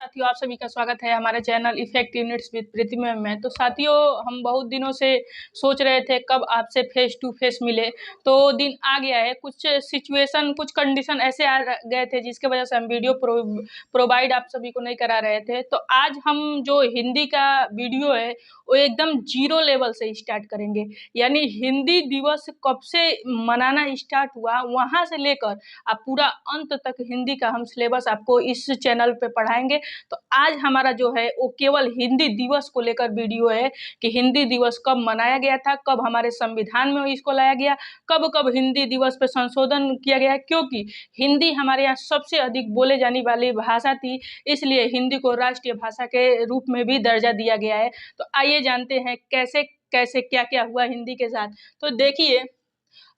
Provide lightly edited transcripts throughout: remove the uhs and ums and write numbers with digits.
साथियों, आप सभी का स्वागत है हमारे चैनल इफेक्टिव यूनिट्स विद प्रतिमा में। तो साथियों, हम बहुत दिनों से सोच रहे थे कब आपसे फेस टू फेस मिले, तो दिन आ गया है। कुछ सिचुएशन, कुछ कंडीशन ऐसे आ गए थे जिसके वजह से हम वीडियो प्रोवाइड आप सभी को नहीं करा रहे थे। तो आज हम जो हिंदी का वीडियो है वो एकदम जीरो लेवल से स्टार्ट करेंगे। यानी हिंदी दिवस कब से मनाना स्टार्ट हुआ वहाँ से लेकर आप पूरा अंत तक हिंदी का हम सिलेबस आपको इस चैनल पे पढ़ाएंगे। तो आज हमारा जो है वो केवल हिंदी दिवस को लेकर वीडियो है कि हिंदी दिवस कब मनाया गया था, कब हमारे संविधान में इसको लाया गया, कब कब हिंदी दिवस पे संशोधन किया गया। क्योंकि हिंदी हमारे यहाँ सबसे अधिक बोले जाने वाली भाषा थी, इसलिए हिंदी को राष्ट्रीय भाषा के रूप में भी दर्जा दिया गया है। तो आइए जानते हैं कैसे कैसे क्या क्या हुआ हिंदी के साथ। तो देखिए,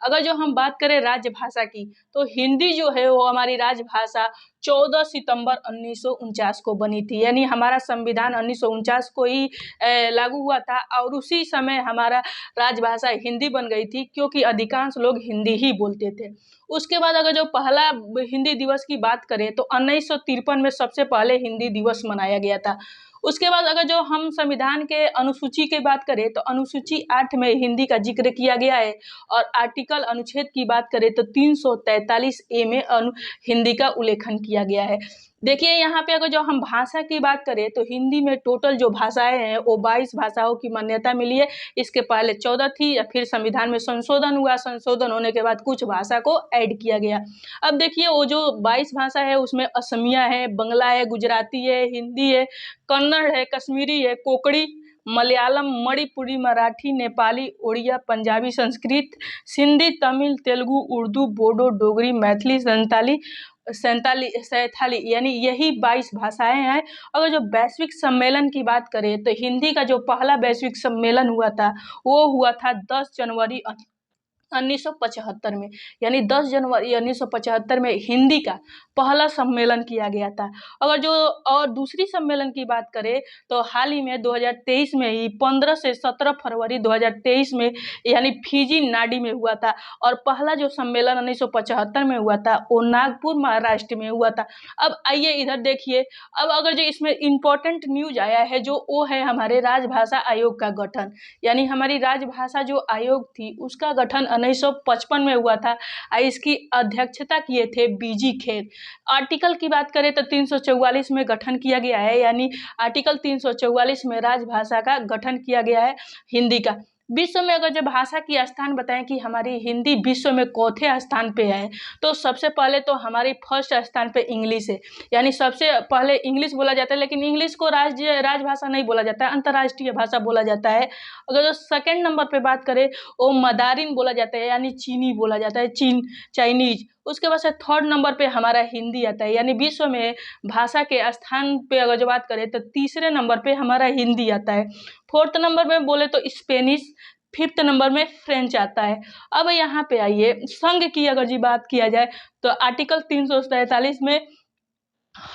अगर जो हम बात करें राजभाषा की, तो हिंदी जो है वो हमारी राजभाषा 14 सितंबर 1949 को बनी थी। यानी हमारा संविधान 1949 को ही लागू हुआ था और उसी समय हमारा राजभाषा हिंदी बन गई थी, क्योंकि अधिकांश लोग हिंदी ही बोलते थे। उसके बाद अगर जो पहला हिंदी दिवस की बात करें तो 1953 में सबसे पहले हिंदी दिवस मनाया गया था। उसके बाद अगर जो हम संविधान के अनुसूची की बात करें तो अनुसूची 8 में हिंदी का जिक्र किया गया है, और आर्टिकल अनुच्छेद की बात करें तो 343 ए में हिंदी का उल्लेखन किया गया है। देखिए, यहाँ पे अगर जो हम भाषा की बात करें तो हिंदी में टोटल जो भाषाएं हैं वो 22 भाषाओं की मान्यता मिली है। इसके पहले 14 थी, या फिर संविधान में संशोधन हुआ, संशोधन होने के बाद कुछ भाषा को ऐड किया गया। अब देखिए, वो जो 22 भाषा है उसमें असमिया है, बंगला है, गुजराती है, हिंदी है, कन्नड़ है, कश्मीरी है, कोंकणी, मलयालम, मणिपुरी, मराठी, नेपाली, उड़िया, पंजाबी, संस्कृत, सिंधी, तमिल, तेलुगु, उर्दू, बोडो, डोगरी, मैथिली, सैंथाली, यानी यही 22 भाषाएं हैं। अगर जो वैश्विक सम्मेलन की बात करें तो हिंदी का जो पहला वैश्विक सम्मेलन हुआ था वो हुआ था 10 जनवरी 1975 में। यानी 10 जनवरी 1975 में हिंदी का पहला सम्मेलन किया गया था। अगर जो और दूसरी सम्मेलन की बात करें तो हाल ही में 2023 में ही 15 से 17 फरवरी 2023 में यानी फिजी नाडी में हुआ था। और पहला जो सम्मेलन 1975 में हुआ था वो नागपुर महाराष्ट्र में हुआ था। अब आइए इधर देखिए, अब अगर जो इसमें इम्पोर्टेंट न्यूज आया है जो वो है हमारे राजभाषा आयोग का गठन। यानी हमारी राजभाषा जो आयोग थी उसका गठन 1955 में हुआ था। इसकी अध्यक्षता किए थे बीजी खेर। आर्टिकल की बात करें तो 344 में गठन किया गया है। यानी आर्टिकल 344 में राजभाषा का गठन किया गया है हिंदी का। विश्व में अगर जब भाषा की स्थान बताएं कि हमारी हिंदी विश्व में चौथे स्थान पे है, तो सबसे पहले तो हमारी फर्स्ट स्थान पे इंग्लिश है। यानी सबसे पहले इंग्लिश बोला जाता है, लेकिन इंग्लिश को राजभाषा नहीं बोला जाता है, अंतर्राष्ट्रीय भाषा बोला जाता है। अगर जो सेकेंड नंबर पे बात करें वो मदारिन बोला जाता है, यानी चीनी बोला जाता है, चाइनीज। उसके बाद से थर्ड नंबर पे हमारा हिंदी आता है। यानी विश्व में भाषा के स्थान पे अगर जो बात करें तो तीसरे नंबर पे हमारा हिंदी आता है। फोर्थ नंबर में बोले तो स्पेनिश, फिफ्थ नंबर में फ्रेंच आता है। अब यहाँ पे आइए, संघ की अगर जी बात किया जाए तो आर्टिकल 343 में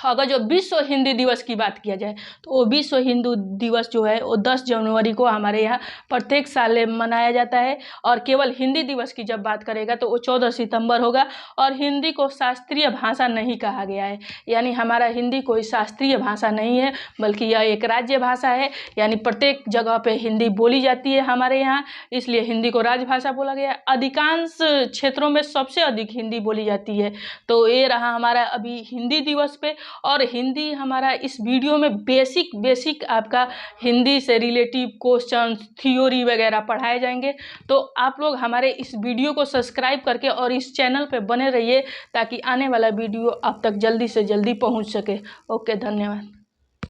अगर जो विश्व हिंदी दिवस की बात किया जाए तो वो विश्व हिंदू दिवस जो है वो 10 जनवरी को हमारे यहाँ प्रत्येक साल मनाया जाता है। और केवल हिंदी दिवस की जब बात करेगा तो वो 14 सितंबर होगा। और हिंदी को शास्त्रीय भाषा नहीं कहा गया है। यानी हमारा हिंदी कोई शास्त्रीय भाषा नहीं है, बल्कि यह एक राज्य भाषा है। यानी प्रत्येक जगह पे हिंदी बोली जाती है हमारे यहाँ, इसलिए हिंदी को राजभाषा बोला गया है। अधिकांश क्षेत्रों में सबसे अधिक हिंदी बोली जाती है। तो ये रहा हमारा अभी हिंदी दिवस पे। और हिंदी हमारा इस वीडियो में बेसिक आपका हिंदी से रिलेटिव क्वेश्चन, थ्योरी वगैरह पढ़ाए जाएंगे। तो आप लोग हमारे इस वीडियो को सब्सक्राइब करके और इस चैनल पे बने रहिए ताकि आने वाला वीडियो आप तक जल्दी से जल्दी पहुंच सके। ओके, धन्यवाद।